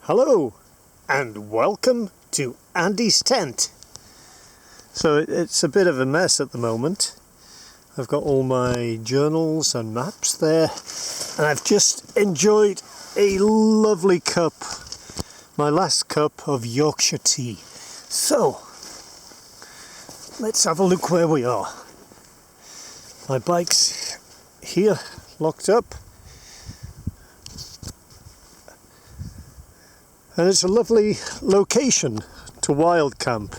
Hello and welcome to Andy's tent. So it's a bit of a mess at the moment. I've got all my journals and maps there, and I've just enjoyed a lovely cup, my last cup of Yorkshire tea. So let's have a look where we are. My bike's here, locked up. And it's a lovely location to wild camp.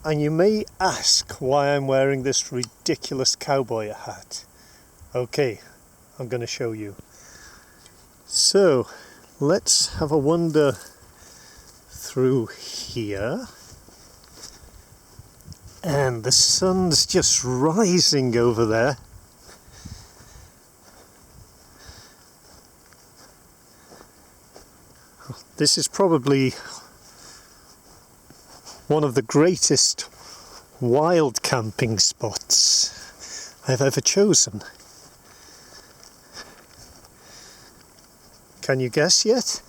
And you may ask why I'm wearing this ridiculous cowboy hat. Okay, I'm going to show you. So, let's have a wander through here. And the sun's just rising over there. This is probably one of the greatest wild camping spots I've ever chosen. Can you guess yet?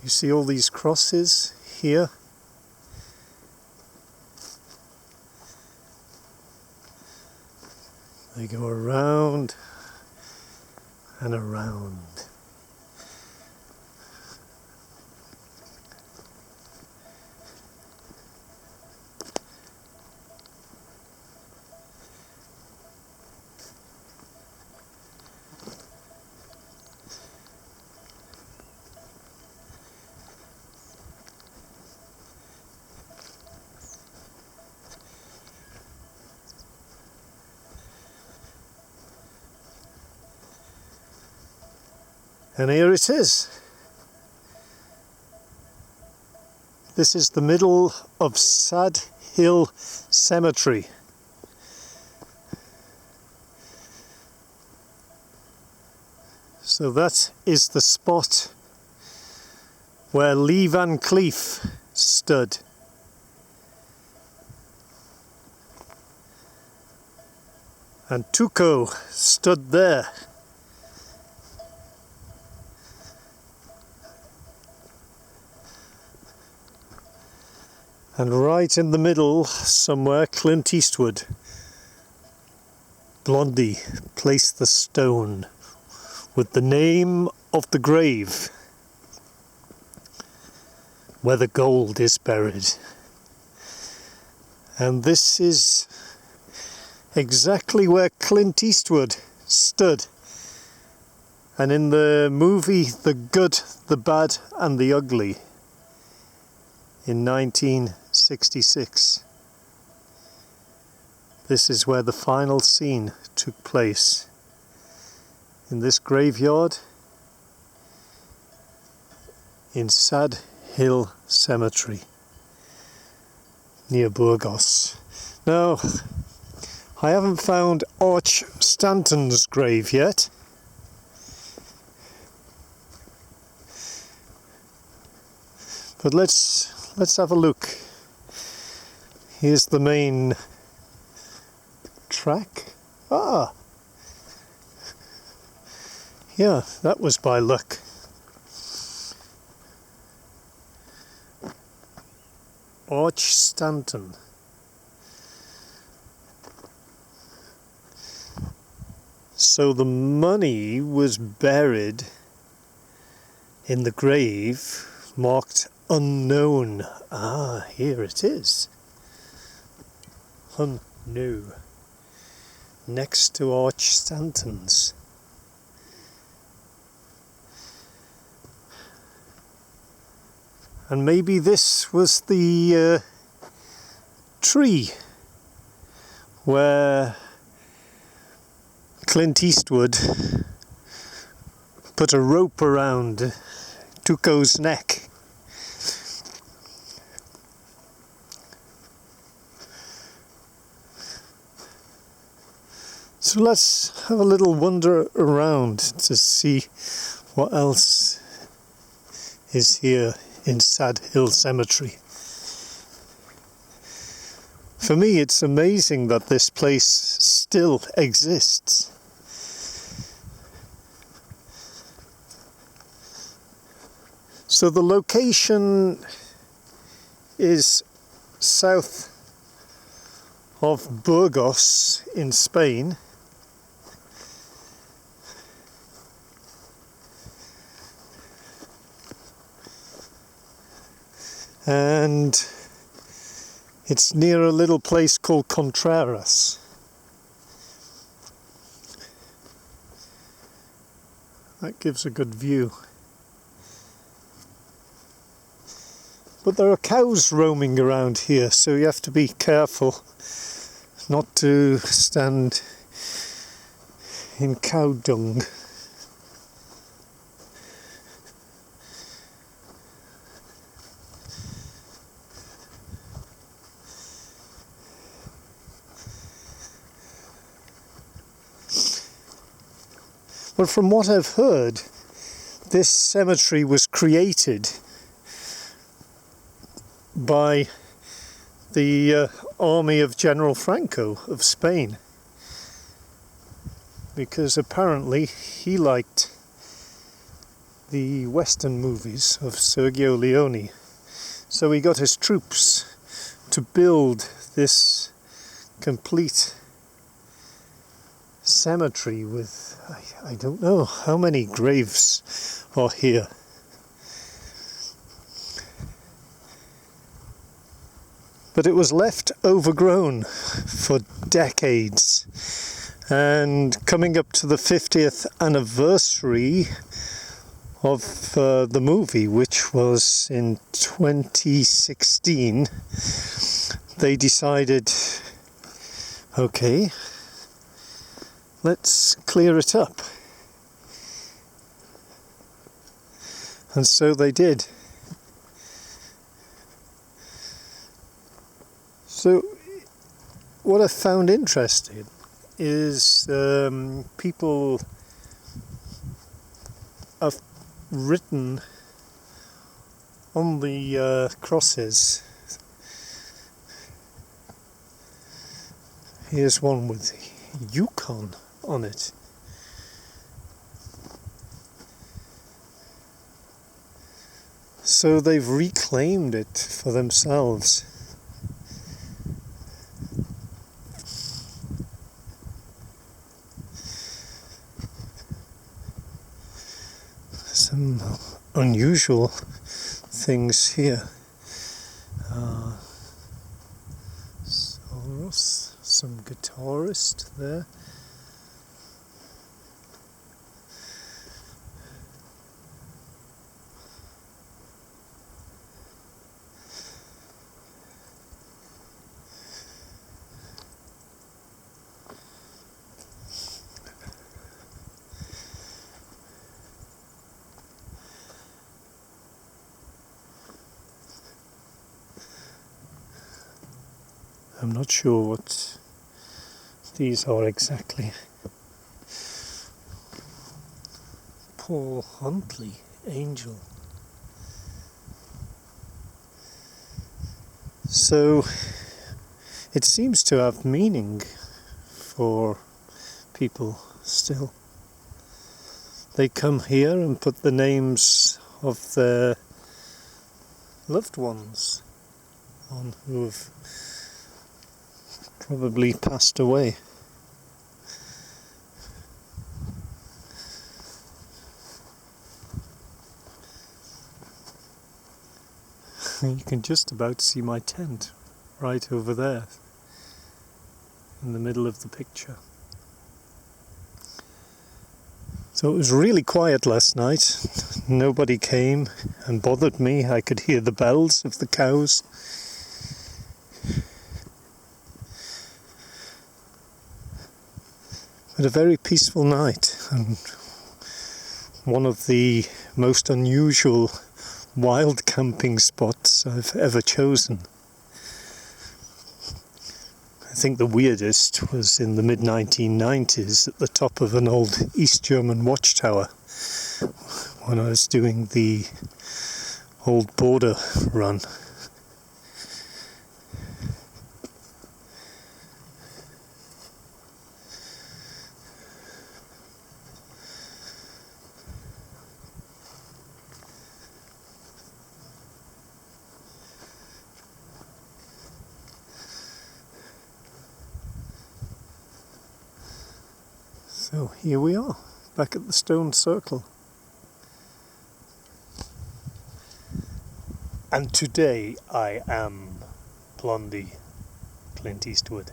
You see all these crosses here? They go around and around. And here it is. This is the middle of Sad Hill Cemetery. So that is the spot where Lee Van Cleef stood. And Tuco stood there. And right in the middle, somewhere, Clint Eastwood, Blondie, placed the stone with the name of the grave where the gold is buried. And this is exactly where Clint Eastwood stood. And in the movie The Good, the Bad and the Ugly, in 1966. This is where the final scene took place. In this graveyard in Sad Hill Cemetery near Burgos. Now, I haven't found Arch Stanton's grave yet. But let's have a look. Here's the main track. Ah! Yeah, that was by luck. Arch Stanton. So the money was buried in the grave marked unknown. Ah, here it is. Unknown. Next to Arch Stanton's. And maybe this was the tree where Clint Eastwood put a rope around Tuco's neck So let's have a little wander around to see what else is here in Sad Hill Cemetery. For me, it's amazing that this place still exists. So the location is south of Burgos in Spain. And it's near a little place called Contreras. That gives a good view. But there are cows roaming around here, so you have to be careful not to stand in cow dung. But from what I've heard, this cemetery was created by the army of General Franco of Spain, because apparently he liked the Western movies of Sergio Leone. So he got his troops to build this complete cemetery with, I don't know how many graves are here. But it was left overgrown for decades, and coming up to the 50th anniversary of the movie, which was in 2016, they decided, okay, let's clear it up. And so they did. So what I found interesting is people have written on the crosses. Here's one with Yukon on it. So they've reclaimed it for themselves. Some unusual things here. Soros, some guitarist there. I'm not sure what these are exactly. Paul Huntley, Angel. So it seems to have meaning for people still. They come here and put the names of their loved ones on who have probably passed away. You can just about see my tent right over there in the middle of the picture. So it was really quiet last night. Nobody came and bothered me. I could hear the bells of the cows. But a very peaceful night, and one of the most unusual wild camping spots I've ever chosen. I think the weirdest was in the mid-1990s at the top of an old East German watchtower when I was doing the old border run. So here we are, back at the stone circle. And today I am Blondie, Clint Eastwood.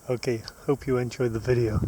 Okay, hope you enjoyed the video.